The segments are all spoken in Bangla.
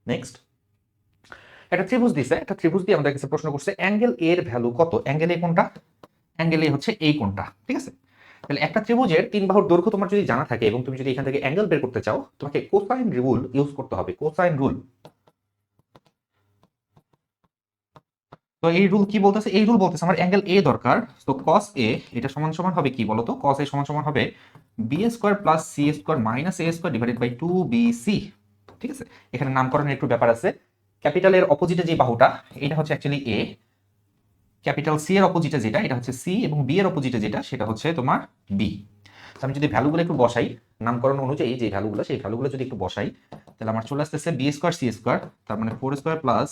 নেক্সট, একটা ত্রিভুজ দিছে, একটা ত্রিভুজ দিয়ে আমাদের কাছে প্রশ্ন করছে অ্যাঙ্গেল এর ভ্যালু কত। অ্যাঙ্গেল এ কোনটা? অ্যাঙ্গেল এ হচ্ছে এই কোনটা, ঠিক আছে? তাহলে একটা ত্রিভুজের তিন বাহুর দৈর্ঘ্য তোমার যদি জানা থাকে এবং তুমি যদি এখান থেকে অ্যাঙ্গেল বের করতে চাও, তোমাকে কোসাইন রুল ইউজ করতে হবে। Cosine rule. তো এই রুল কি বলতেছে? এই রুল বলতেছে আমার অ্যাঙ্গেল এ দরকার। তো cos a এটা সমান সমান হবে কি বলতো? cos a সমান সমান হবে b square plus c square minus a square divided by 2bc। ঠিক আছে? এখানে নামকরণের একটু ব্যাপার আছে। ক্যাপিটালের অপোজিটে যে বাহুটা, এটা হচ্ছে অ্যাকচুয়ালি a। ক্যাপিটাল সি এর অপোজিটে যেটা, এটা হচ্ছে সি, এবং বি এর অপোজিটে যেটা, সেটা হচ্ছে তোমার বি। আমি যদি ভ্যালুগুলো একটু বসাই, নামকরণ অনুযায়ী যে ভ্যালুগুলো, সেই ভ্যালুগুলো যদি একটু বসাই, তাহলে আমার চলে আসতেছে বি স্কয়ার সি স্কয়ার, তার মানে 4 square plus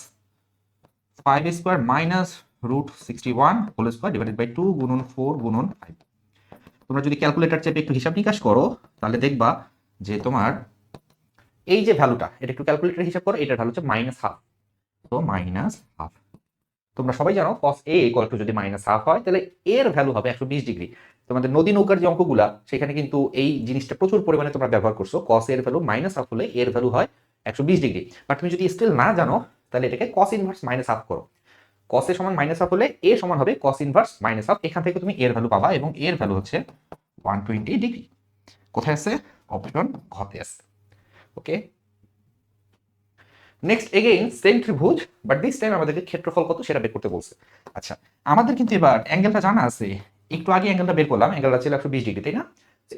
5 square minus √61 whole square divided by 2 গুণন 4 গুণন 5। তোমরা যদি ক্যালকুলেটর চেপে একটু হিসাব নিকাশ করো, তাহলে দেখবা যে তোমার এই যে ভ্যালুটা, এটা একটু ক্যালকুলেটরে হিসাব করো, এটার ভ্যালু হচ্ছে -1/2। তো -1/2। তোমরা সবাই জানো cos a ইকুয়াল টু যদি -1/2 হয়, তাহলে এর ভ্যালু হবে 120 ডিগ্রি। তোমাদের নদী নৌকার যে অঙ্কগুলা, সেখানে কিন্তু এই জিনিসটা প্রচুর পরিমাণে তোমরা ব্যবহার করছো। cos এর ভ্যালু -1/2 হলে এর ভ্যালু হয় 120 ডিগ্রি। বাট তুমি যদি স্টিল না জানো, তাহলে এটাকে cos ইনভার্স -1/2 করো। cos এ সমান -1/2 হলে a সমান হবে cos ইনভার্স -1/2। এখান থেকে তুমি এর ভ্যালু পাবা, এবং এর ভ্যালু হচ্ছে 120 ডিগ্রি। কোথায় আছে? অপশন ঘতে আছে। ওকে, নেক্সট এগেইন সেম ত্রিভুজ, বাট দিস টাইম আমাদেরকে ক্ষেত্রফল কত সেটা বের করতে বলছে। আচ্ছা, আমাদের কিন্তু এবার অ্যাঙ্গেলটা জানা আছে। একটু আগে অ্যাঙ্গেলটা বের করলাম, অ্যাঙ্গেলটা ছিল 120 ডিগ্রি, তাই না?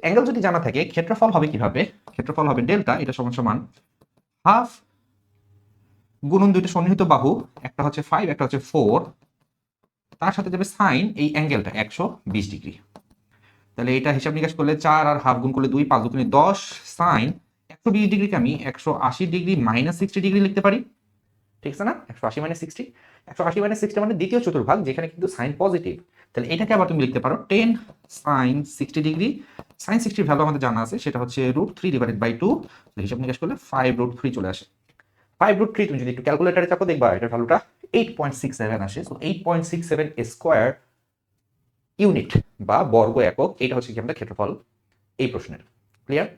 অ্যাঙ্গেল যদি জানা থাকে, ক্ষেত্রফল হবে কিভাবে? ক্ষেত্রফল হবে ডেল্টা, এটা সমান সমান হাফ গুণন দুইটা সন্নিহিত বাহু, একটা হচ্ছে 5, একটা হচ্ছে 4, তার সাথে যাবে সাইন এই অ্যাঙ্গেলটা 120 ডিগ্রি। তাহলে এটা হিসাব নিকাশ করলে 4 আর হাফ গুণ করলে 2, 5 দুগুণে 10, সাইন 120 ডিগ্রিকে আমি 180 ডিগ্রি মাইনাস 60 ডিগ্রি লিখতে পারি। ঠিক আছে না? 180 মাইনাস 60, 180 মাইনাস 60 মানে দ্বিতীয় চতুর্ভাগ, যেখানে কিন্তু সাইন পজিটিভ। তাহলে এটাকে আবার তুমি লিখতে পারো 10 সাইন 60 ডিগ্রি। সাইন 60 ভ্যালু আমাদের জানা আছে, সেটা হচ্ছে √3 ডিভাইডেড বাই 2। হিসাব নিকাশ করলে 5√3 চলে আসে। 5√3 তুমি যদি একটু ক্যালকুলেটরে চাপো, দেখবা এটার ভ্যালুটা 8.67 আসে। সো 8.67 স্কয়ার ইউনিট বা বর্গ একক, এটা হচ্ছে কি আমাদের ক্ষেত্রফল এই প্রশ্নের। ক্লিয়ার?